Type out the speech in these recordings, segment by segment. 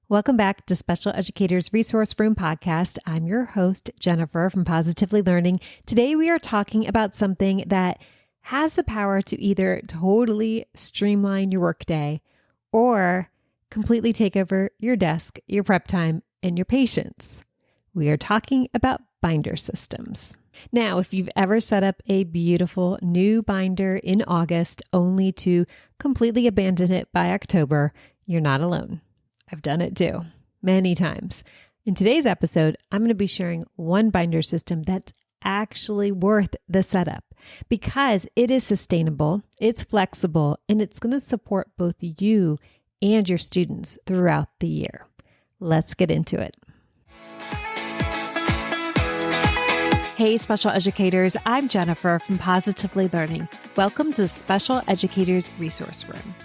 Welcome back to Special Educators Resource Room Podcast. I'm your host, Jennifer from Positively Learning. Today we are talking about something that has the power to either totally streamline your workday or completely take over your desk, your prep time, and your patience. We are talking about binder systems. Now, if you've ever set up a beautiful new binder in August only to completely abandon it by October, you're not alone. I've done it too, many times. In today's episode, I'm going to be sharing one binder system that's actually worth the setup because it is sustainable, it's flexible, and it's going to support both you and your students throughout the year. Let's get into it. Hey, special educators, I'm Jennifer from Positively Learning. Welcome to the Special Educators Resource Room.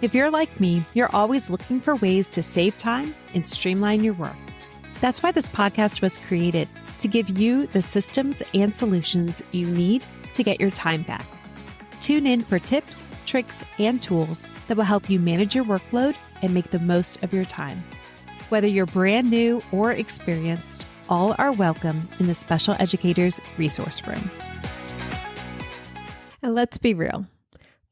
If you're like me, you're always looking for ways to save time and streamline your work. That's why this podcast was created, to give you the systems and solutions you need to get your time back. Tune in for tips, tricks, and tools that will help you manage your workload and make the most of your time. Whether you're brand new or experienced, all are welcome in the Special Educators Resource Room. And let's be real.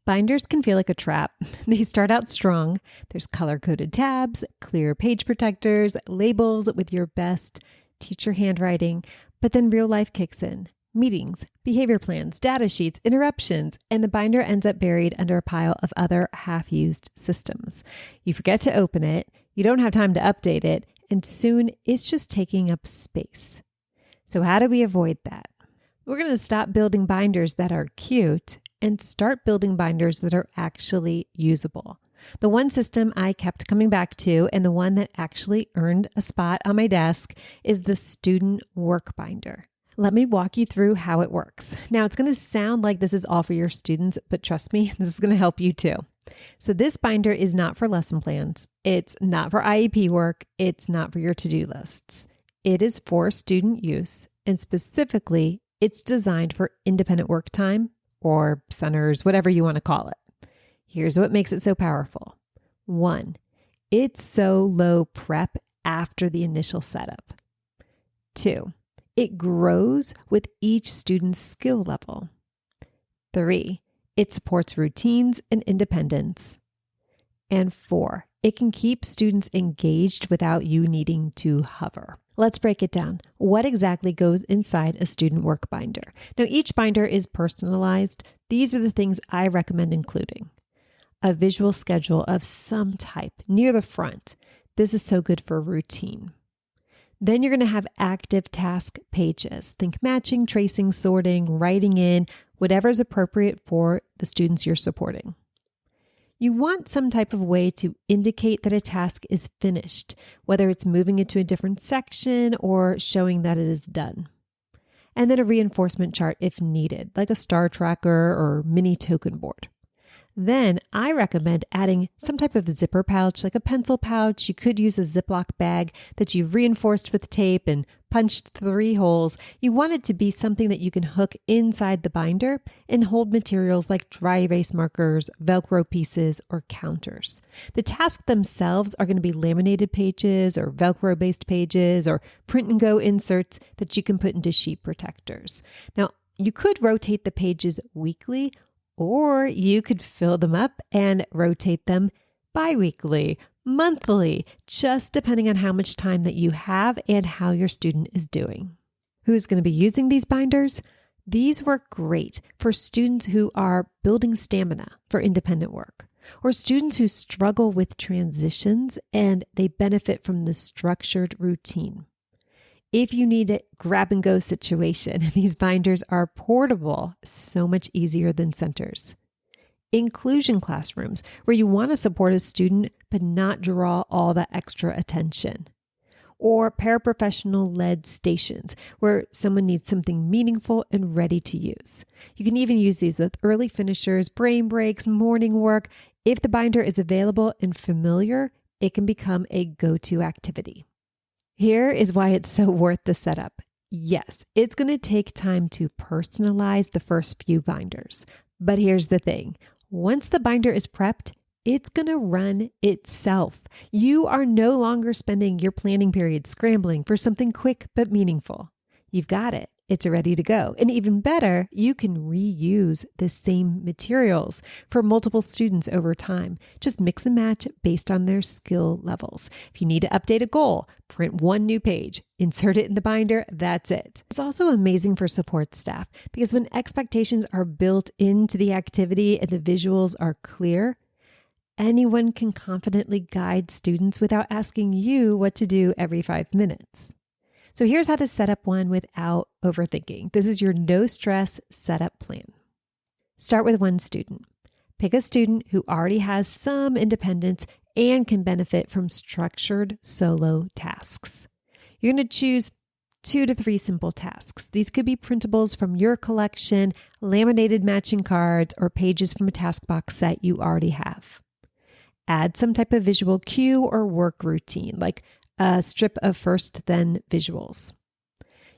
Binders can feel like a trap. They start out strong. There's color-coded tabs, clear page protectors, labels with your best teacher handwriting, but then real life kicks in. Meetings, behavior plans, data sheets, interruptions, and the binder ends up buried under a pile of other half-used systems. You forget to open it, you don't have time to update it, and soon it's just taking up space. So how do we avoid that? We're going to stop building binders that are cute and start building binders that are actually usable. The one system I kept coming back to and the one that actually earned a spot on my desk is the student work binder. Let me walk you through how it works. Now, it's going to sound like this is all for your students, but trust me, this is going to help you too. So this binder is not for lesson plans. It's not for IEP work. It's not for your to-do lists. It is for student use, and specifically, it's designed for independent work time or centers, whatever you want to call it. Here's what makes it so powerful. 1, it's so low prep after the initial setup. 2, it grows with each student's skill level. 3, it supports routines and independence. And 4, it can keep students engaged without you needing to hover. Let's break it down. What exactly goes inside a student work binder? Now, each binder is personalized. These are the things I recommend including. A visual schedule of some type near the front. This is so good for routine. Then you're going to have active task pages. Think matching, tracing, sorting, writing in, whatever is appropriate for the students you're supporting. You want some type of way to indicate that a task is finished, whether it's moving it to a different section or showing that it is done. And then a reinforcement chart if needed, like a star tracker or mini token board. Then I recommend adding some type of zipper pouch, like a pencil pouch. You could use a Ziploc bag that you've reinforced with tape and punched 3 holes. You want it to be something that you can hook inside the binder and hold materials like dry erase markers, Velcro pieces, or counters. The tasks themselves are going to be laminated pages or Velcro-based pages or print and go inserts that you can put into sheet protectors. Now, you could rotate the pages weekly, or you could fill them up and rotate them bi-weekly, monthly, just depending on how much time that you have and how your student is doing. Who's going to be using these binders? These work great for students who are building stamina for independent work, or students who struggle with transitions and they benefit from the structured routine. If you need a grab and go situation, these binders are portable, so much easier than centers. Inclusion classrooms, where you want to support a student but not draw all that extra attention. Or paraprofessional-led stations, where someone needs something meaningful and ready to use. You can even use these with early finishers, brain breaks, morning work. If the binder is available and familiar, it can become a go-to activity. Here is why it's so worth the setup. Yes, it's going to take time to personalize the first few binders. But here's the thing. Once the binder is prepped, it's going to run itself. You are no longer spending your planning period scrambling for something quick but meaningful. You've got it. It's ready to go. And even better, you can reuse the same materials for multiple students over time. Just mix and match based on their skill levels. If you need to update a goal, print one new page, insert it in the binder, that's it. It's also amazing for support staff because when expectations are built into the activity and the visuals are clear, anyone can confidently guide students without asking you what to do every 5 minutes. So here's how to set up one without overthinking. This is your no stress setup plan. Start with one student. Pick a student who already has some independence and can benefit from structured solo tasks. You're going to choose 2 to 3 simple tasks. These could be printables from your collection, laminated matching cards, or pages from a task box set you already have. Add some type of visual cue or work routine, like a strip of first, then visuals.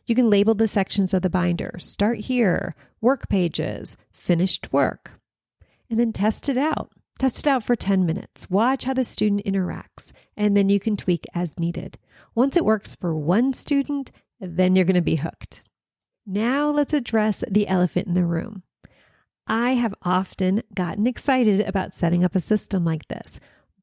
You can label the sections of the binder. Start here, work pages, finished work, and then test it out. Test it out for 10 minutes. Watch how the student interacts, and then you can tweak as needed. Once it works for one student, then you're going to be hooked. Now let's address the elephant in the room. I have often gotten excited about setting up a system like this,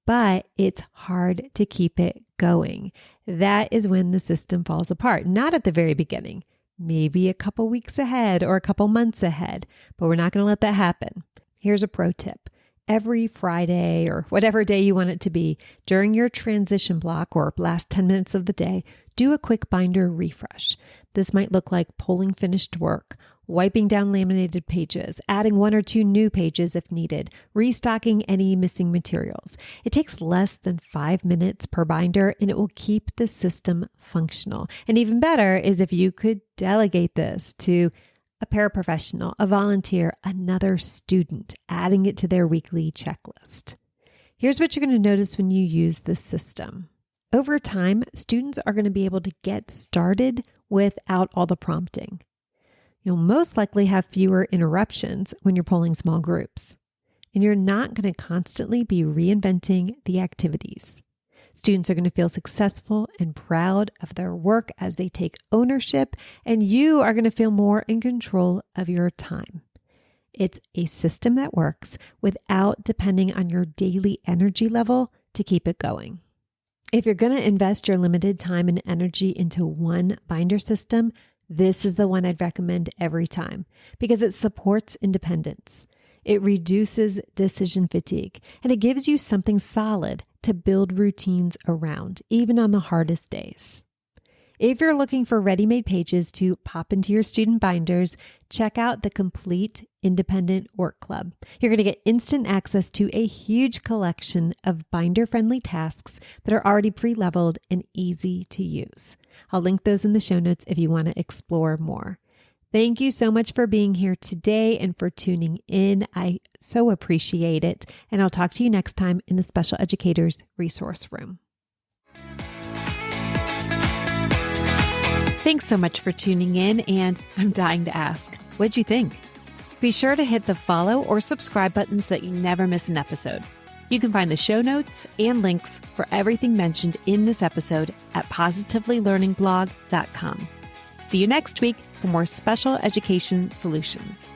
but it's hard to keep it going. That is when the system falls apart, not at the very beginning, maybe a couple weeks ahead or a couple months ahead, but we're not going to let that happen. Here's a pro tip. Every Friday or whatever day you want it to be, during your transition block or last 10 minutes of the day, do a quick binder refresh. This might look like pulling finished work, wiping down laminated pages, adding 1 or 2 new pages if needed, restocking any missing materials. It takes less than 5 minutes per binder and it will keep the system functional. And even better is if you could delegate this to a paraprofessional, a volunteer, another student, adding it to their weekly checklist. Here's what you're going to notice when you use this system. Over time, students are going to be able to get started without all the prompting. You'll most likely have fewer interruptions when you're pulling small groups, and you're not going to constantly be reinventing the activities. Students are going to feel successful and proud of their work as they take ownership, and you are going to feel more in control of your time. It's a system that works without depending on your daily energy level to keep it going. If you're going to invest your limited time and energy into one binder system, this is the one I'd recommend every time because it supports independence. It reduces decision fatigue, and it gives you something solid to build routines around, even on the hardest days. If you're looking for ready-made pages to pop into your student binders, check out the Complete Independent Work Club. You're going to get instant access to a huge collection of binder-friendly tasks that are already pre-leveled and easy to use. I'll link those in the show notes if you want to explore more. Thank you so much for being here today and for tuning in. I so appreciate it. And I'll talk to you next time in the Special Educators Resource Room. Thanks so much for tuning in, and I'm dying to ask, what'd you think? Be sure to hit the follow or subscribe buttons so that you never miss an episode. You can find the show notes and links for everything mentioned in this episode at positivelylearningblog.com. See you next week for more special education solutions.